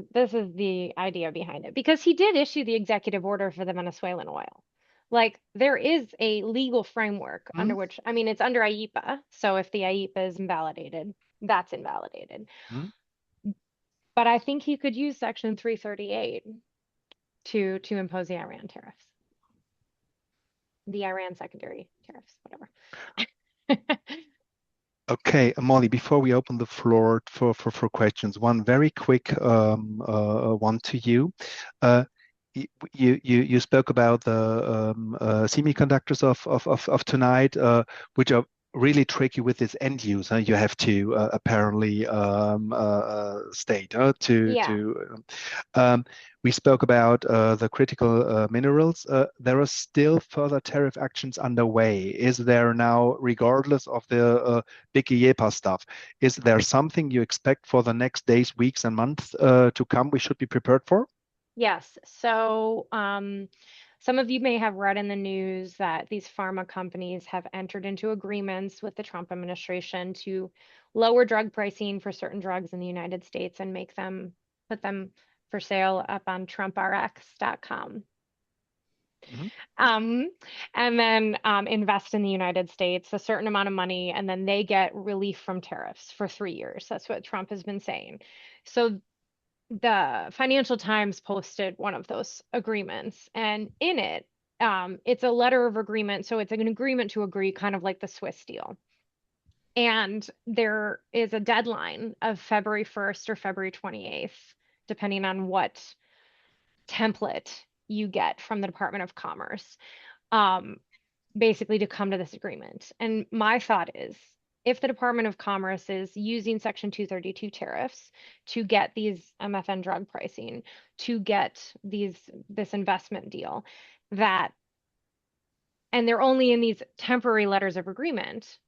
the idea behind it because he did issue the executive order for the Venezuelan oil. Like there is a legal framework Hmm? under which, I mean, it's under IEPA. So if the IEPA is invalidated, that's invalidated. Hmm? But I think he could use Section 338 to impose the Iran tariffs, the Iran secondary tariffs, whatever. Okay, Molly, before we open the floor for questions, one very quick one to you. Uh, you spoke about the semiconductors of tonight, which are really tricky with this end user. You have to apparently state Yeah. um, we spoke about the critical minerals. There are still further tariff actions underway. Is there now, regardless of the big IEPA stuff, is there something you expect for the next days, weeks, and months to come we should be prepared for? Yes. So, some of you may have read in the news that these pharma companies have entered into agreements with the Trump administration to lower drug pricing for certain drugs in the United States and put them for sale up on TrumpRx.com. Mhm. Um, and then invest in the United States a certain amount of money, and then they get relief from tariffs for 3 years. That's what Trump has been saying. So the Financial Times posted one of those agreements, and in it, it's a letter of agreement. So it's an agreement to agree, kind of like the Swiss deal. And there is a deadline of February 1st or February 28th, depending on what template you get from the Department of Commerce, um, basically to come to this agreement. And my thought is, if the Department of Commerce is using Section 232 tariffs to get these MFN drug pricing, to get this investment deal, that, and they're only in these temporary letters of agreement,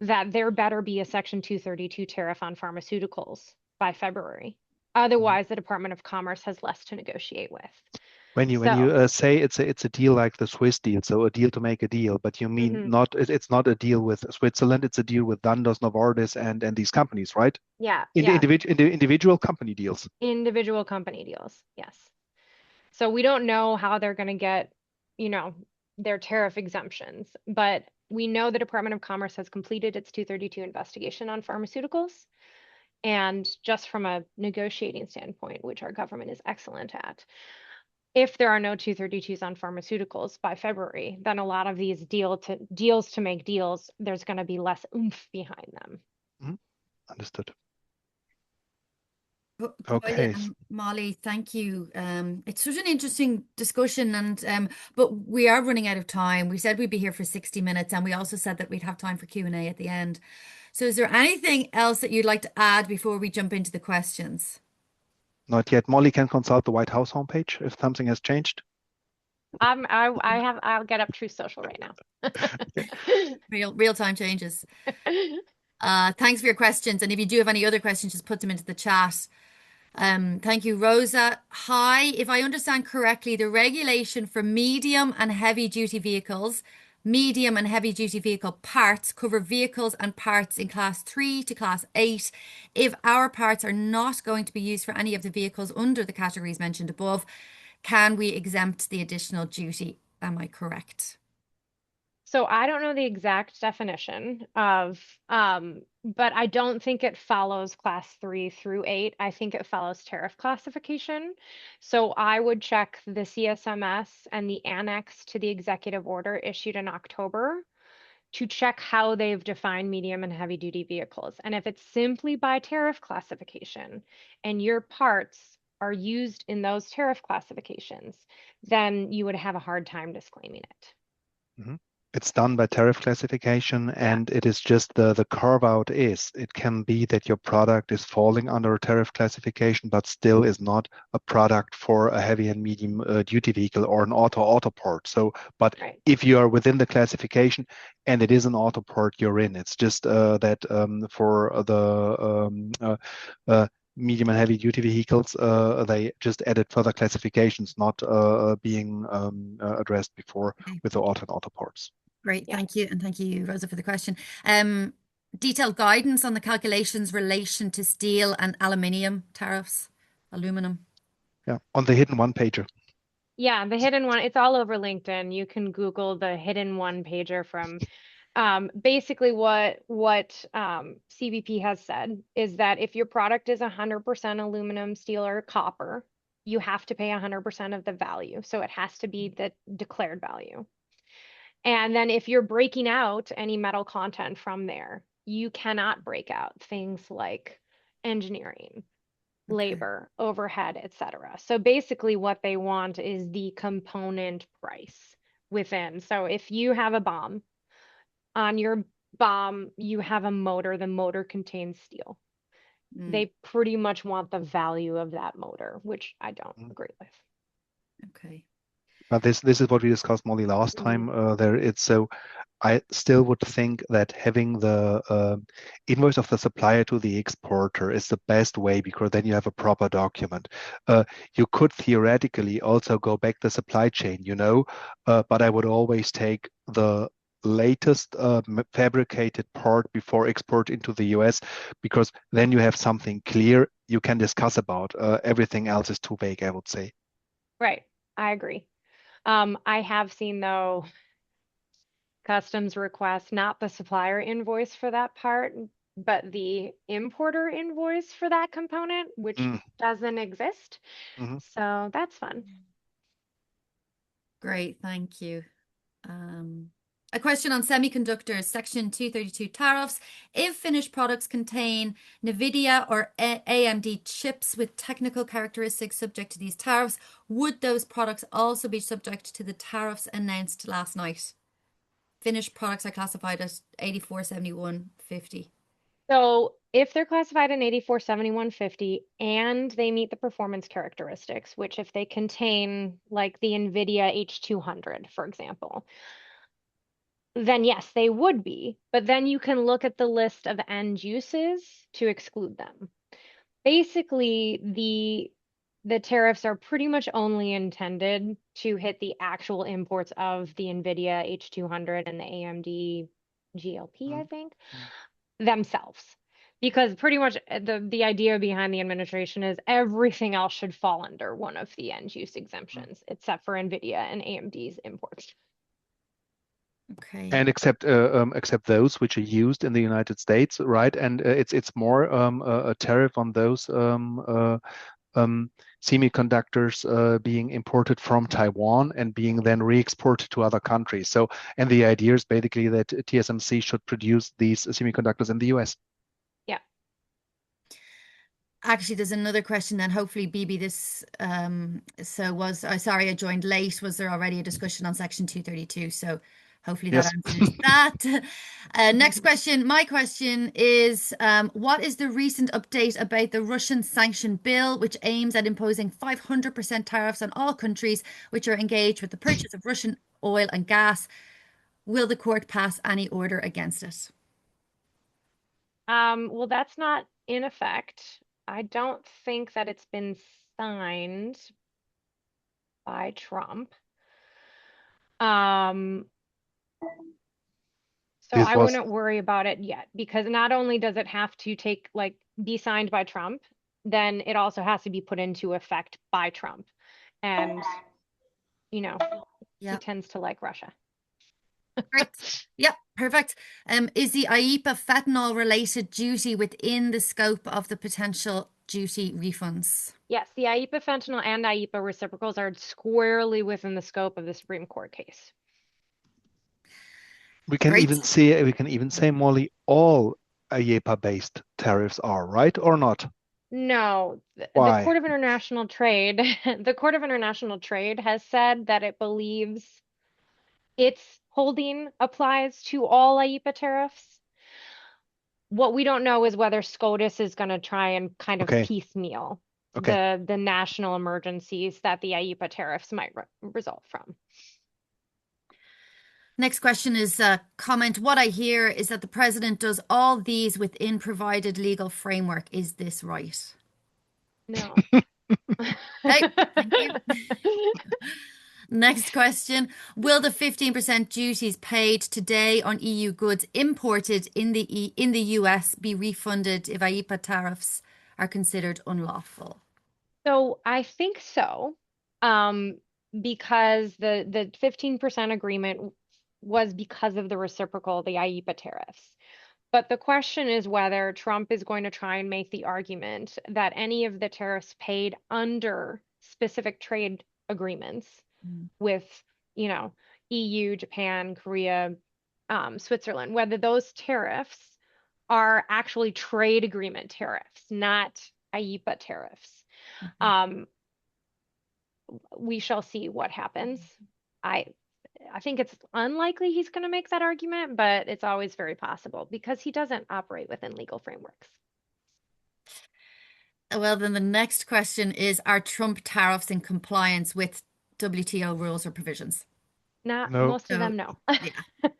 that there better be a Section 232 tariff on pharmaceuticals by February. Mhm. Otherwise, the Department of Commerce has less to negotiate with. When you So, say it's a deal like the Swiss deal, so a deal to make a deal, but you mean mhm, not it's not a deal with Switzerland, it's a deal with Dandos, Novartis, and these companies, right? yeah, In the yeah, individual company deals. individual company deals. Yes. So we don't know how they're going to get, you know, their tariff exemptions, but we know the Department of Commerce has completed its 232 investigation on pharmaceuticals. And just from a negotiating standpoint, which our government is excellent at, if there are no 232s on pharmaceuticals by February, then a lot of these deals to make deals, there's going to be less oomph behind them. Mhm. Understood. Claudia Okay. and Molly, thank you. It's such an interesting discussion, and but we are running out of time. We said we'd be here for 60 minutes, and we also said that we'd have time for Q&A at the end. So, is there anything else that you'd like to add before we jump into the questions? Not yet. Molly can consult the White House homepage if something has changed. I'll get up Truth Social right now. Okay. Real time changes. Thanks for your questions, and if you do have any other questions, just put them into the chat. Thank you, Rosa. Hi, if I understand correctly, the regulation for medium and heavy duty vehicles, medium and heavy duty vehicle parts cover vehicles and parts in class 3 to class 8. If our parts are not going to be used for any of the vehicles under the categories mentioned above, can we exempt the additional duty? Am I correct? So I don't know the exact definition of, but I don't think it follows class 3 through 8. I think it follows tariff classification. So I would check the CSMS and the annex to the executive order issued in October to check how they've defined medium and heavy duty vehicles. And if it's simply by tariff classification and your parts are used in those tariff classifications, then you would have a hard time disclaiming it. Mhm. It's done by tariff classification, Yeah. and it is just the carve out is it can be that your product is falling under a tariff classification, but still is not a product for a heavy and medium duty vehicle or an auto part. So, but Right. if you are within the classification and it is an auto part, you're in. It's just that for the uh, medium and heavy duty vehicles, they just added further classifications not being addressed before Okay. with the auto and auto parts. Great, Yeah. thank you, and thank you, Rosa, for the question. Detailed guidance on the calculations relation to steel and aluminium tariffs, aluminum. Yeah, on the hidden one pager. Yeah, the hidden one, it's all over LinkedIn. You can Google the hidden one pager from basically what CBP has said is that if your product is 100% aluminum, steel, or copper, you have to pay 100% of the value. So it has to be the declared value. And then if you're breaking out any metal content from there, you cannot break out things like engineering, Okay. labor, overhead, etc. So basically what they want is the component price within. So if you have a bomb, on your bomb, you have a motor, the motor contains steel. Mm, They pretty much want the value of that motor, which I don't Mm. agree with. okay. But this is what we discussed, Molly, last Mhm. time. There, it's so I still would think that having the invoice of the supplier to the exporter is the best way because then you have a proper document. You could theoretically also go back the supply chain, but I would always take the latest fabricated part before export into the US because then you have something clear you can discuss about. Everything else is too vague, I would say. Right. I agree. I have seen though customs request, not the supplier invoice for that part, but the importer invoice for that component, which Mm, doesn't exist. mhm. So that's fun. Great, thank you. A question on semiconductors, Section 232 tariffs. If finished products contain NVIDIA or AMD chips with technical characteristics subject to these tariffs, would those products also be subject to the tariffs announced last night? Finished products are classified as 84, 71, 50. So if they're classified in 84, 7150 and they meet the performance characteristics, which if they contain like the NVIDIA H200, for example, then yes, they would be. But then you can look at the list of end uses to exclude them. Basically, the tariffs are pretty much only intended to hit the actual imports of the NVIDIA H200 and the AMD GLP, I Mm, think, mm, themselves. Because pretty much the idea behind the administration is everything else should fall under one of the end use mm. exemptions, except for NVIDIA and AMD's imports. Okay. And except those which are used in the United States, right? And it's more a tariff on those um, semiconductors being imported from Taiwan and being then re-exported to other countries. So, and the idea is basically that TSMC should produce these semiconductors in the US. Yeah. Actually, there's another question then. Hopefully, BB, this sorry, I joined late. Was there already a discussion on Section 232? So hopefully that Yes. answers that. Next question. My question is, what is the recent update about the Russian sanction bill, which aims at imposing 500% tariffs on all countries which are engaged with the purchase of Russian oil and gas? Will the court pass any order against it? Well, that's not in effect. I don't think that it's been signed by Trump. Um, so This I was wouldn't worry about it yet because not only does it have to take like be signed by Trump, then it also has to be put into effect by Trump. And, you know, he Yeah. tends to like Russia. Great. Yep, perfect. Is the IEEPA fentanyl related duty within the scope of the potential duty refunds? Yes, the IEPA fentanyl and IEPA reciprocals are squarely within the scope of the Supreme Court case. Great. we can even say, Molly, all IEPA-based tariffs are, right or not? No, the Why? Court of International Trade, the Court of International Trade has said that it believes its holding applies to all IEPA tariffs. What we don't know is whether SCOTUS is going to try and kind of Okay, piecemeal okay. the national emergencies that the IEPA tariffs might result from. Next question is a comment. What I hear is that the president does all these within provided legal framework. Is this right? No. Okay, thank you. Next question. Will the 15% duties paid today on EU goods imported in the US be refunded if IEPA tariffs are considered unlawful? So I think so, um, because the 15% agreement was because of the reciprocal, the IEPA tariffs. But the question is whether Trump is going to try and make the argument that any of the tariffs paid under specific trade agreements Mm. with, you know, EU, Japan, Korea, Switzerland, whether those tariffs are actually trade agreement tariffs, not IEPA tariffs. Okay. Um, we shall see what happens. I I think it's unlikely he's going to make that argument, but it's always very possible because he doesn't operate within legal frameworks. Well, then the next question is, are Trump tariffs in compliance with WTO rules or provisions? Not No. most of So, them, no. yeah,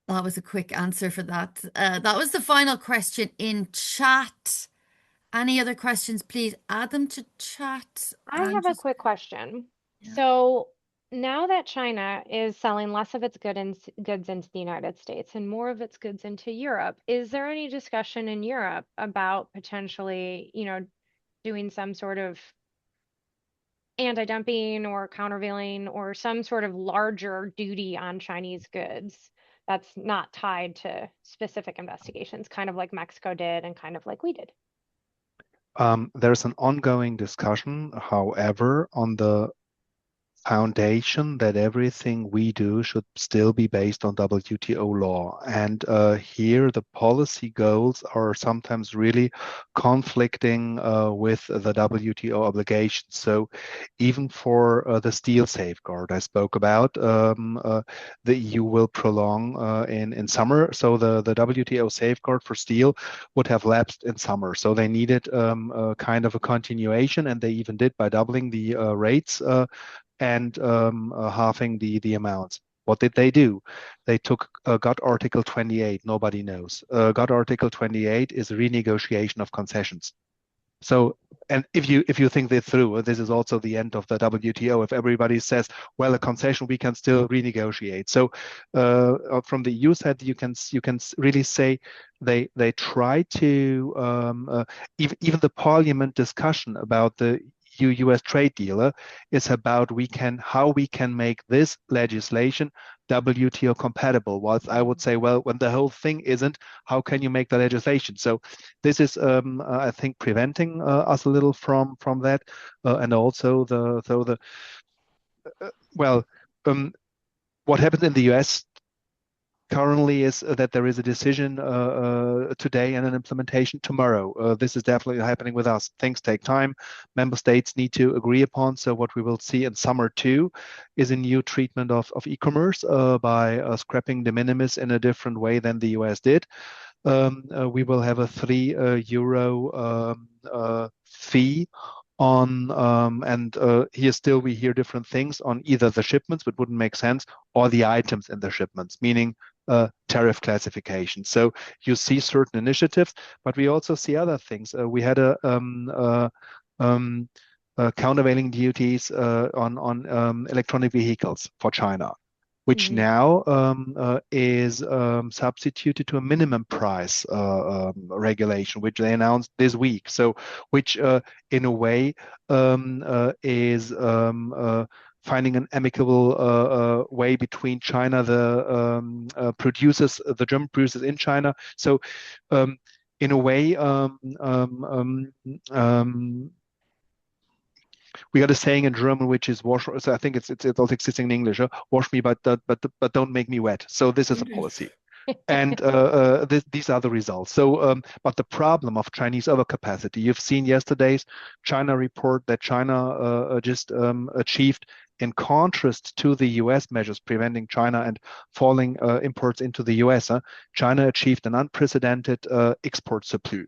that was a quick answer for that. That was the final question in chat. Any other questions, please add them to chat I and have a just, quick question. yeah. So now that China is selling less of its goods into the United States and more of its goods into Europe, is there any discussion in Europe about potentially, doing some sort of anti-dumping or countervailing or some sort of larger duty on Chinese goods that's not tied to specific investigations, kind of like Mexico did and kind of like we did. There's an ongoing discussion, however, on the foundation that everything we do should still be based on WTO law. And here the policy goals are sometimes really conflicting with the WTO obligations. So even for the steel safeguard I spoke about, the EU will prolong in summer. So the WTO safeguard for steel would have lapsed in summer. So they needed kind of a continuation, and they even did by doubling the rates and halving the amounts. What did they do? They got Article 28. Nobody knows. Got Article 28 is a renegotiation of concessions. So, and if you think this through, this is also the end of the WTO. If everybody says, well, a concession we can still renegotiate. So, from the EU side, you can really say they try to even the Parliament discussion about the EU-US trade deal is about how we can make this legislation WTO compatible. Whilst I would say, well, when the whole thing isn't, how can you make the legislation? So this is, I think, preventing us a little from that, and also well, what happens in the US currently is that there is a decision today and an implementation tomorrow. This is definitely happening with us. Things take time. Member states need to agree upon. So what we will see in summer too is a new treatment of e-commerce by scrapping de minimis in a different way than the US did. We will have a €3 fee on, and here still we hear different things on either the shipments, which wouldn't make sense, or the items in the shipments, meaning tariff classification. So you see certain initiatives, but we also see other things. We had countervailing duties on electronic vehicles for China, which now is substituted to a minimum price regulation, which they announced this week. So, which in a way is finding an amicable way between China, the producers, the German producers in China. So, in a way, we got a saying in German which is wash. So I think it's also existing in English. Wash me, but don't make me wet. So this is a policy, and these are the results. So, but the problem of Chinese overcapacity, you've seen yesterday's China report that China just achieved, in contrast to the US measures preventing China and falling imports into the US, China achieved an unprecedented export surplus.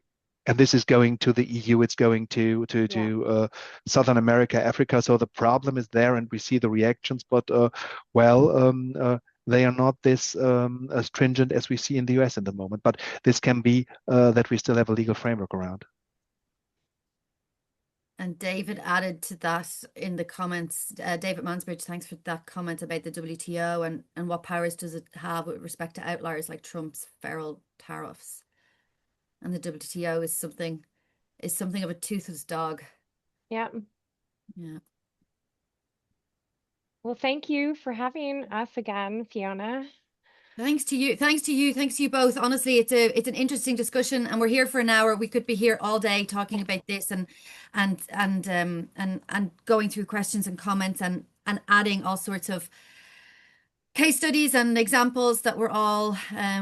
And this is going to the EU, it's going to Southern America, Africa. So the problem is there, and we see the reactions. But they are not this stringent as we see in the US at the moment. But this can be that we still have a legal framework around. And David added to that in the comments. David Mansbridge, thanks for that comment about the WTO and what powers does it have with respect to outliers like Trump's feral tariffs. And the WTO is something of a toothless dog. Yeah. Yeah. Well, thank you for having us again, Fiona. Thanks to you. Thanks to you both. Honestly, it's an interesting discussion, and we're here for an hour. We could be here all day talking about this and going through questions and comments and adding all sorts of case studies and examples that we're all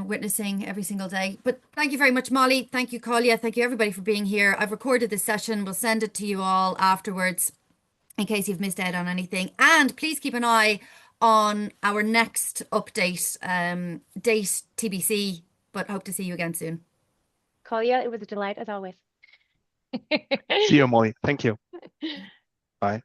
witnessing every single day. But thank you very much, Molly. Thank you, Collier. Thank you, everybody, for being here. I've recorded this session. We'll send it to you all afterwards in case you've missed out on anything. And please keep an eye on our next update, date TBC, but hope to see you again soon. Collier, it was a delight as always. See you, Molly. Thank you. Bye.